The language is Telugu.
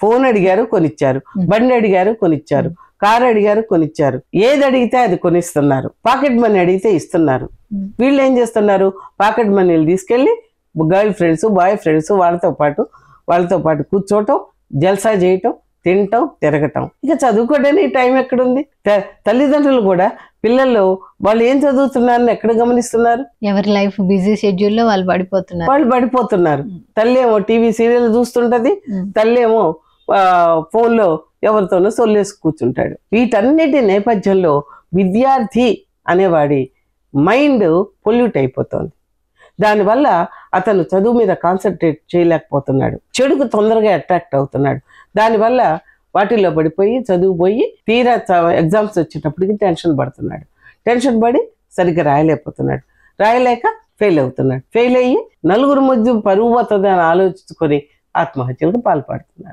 ఫోన్ అడిగారు కొనిచ్చారు, బండి అడిగారు కొనిచ్చారు, కారు అడిగారు కొనిచ్చారు, ఏది అడిగితే అది కొనిస్తున్నారు, పాకెట్ మనీ అడిగితే ఇస్తున్నారు. వీళ్ళు ఏం చేస్తున్నారు, పాకెట్ మనీలు తీసుకెళ్లి గర్ల్ ఫ్రెండ్స్ బాయ్ ఫ్రెండ్స్ వాళ్ళతో పాటు కూర్చోవటం, జల్సా చేయటం, తినటం, తిరగటం. ఇక చదువుకోవడానికి టైం ఎక్కడుంది? తల్లిదండ్రులు కూడా పిల్లలు వాళ్ళు ఏం చదువుతున్నారని ఎక్కడ గమనిస్తున్నారు? ఎవరి లైఫ్ బిజీ షెడ్యూల్లో వాళ్ళు పడిపోతున్నారు. తల్లి ఏమో టీవీ సీరియల్ చూస్తుంటది, తల్లి ఏమో ఫోన్లో ఎవరితోనో సొల్లేసి కూర్చుంటాడు. వీటన్నిటి నేపథ్యంలో విద్యార్థి అనేవాడి మైండ్ పొల్యూట్ అయిపోతుంది. దానివల్ల అతను చదువు మీద కాన్సన్ట్రేట్ చేయలేకపోతున్నాడు, చెడుకు తొందరగా అట్రాక్ట్ అవుతున్నాడు. దానివల్ల వాటిల్లో పడిపోయి చదువుపోయి తీరా ఎగ్జామ్స్ వచ్చేటప్పటికి టెన్షన్ పడి సరిగ్గా రాయలేక ఫెయిల్ అవుతున్నాడు. ఫెయిల్ అయ్యి నలుగురు మధ్య పరువు పోతుంది అని ఆలోచించుకొని ఆత్మహత్యలకు పాల్పడుతున్నారు.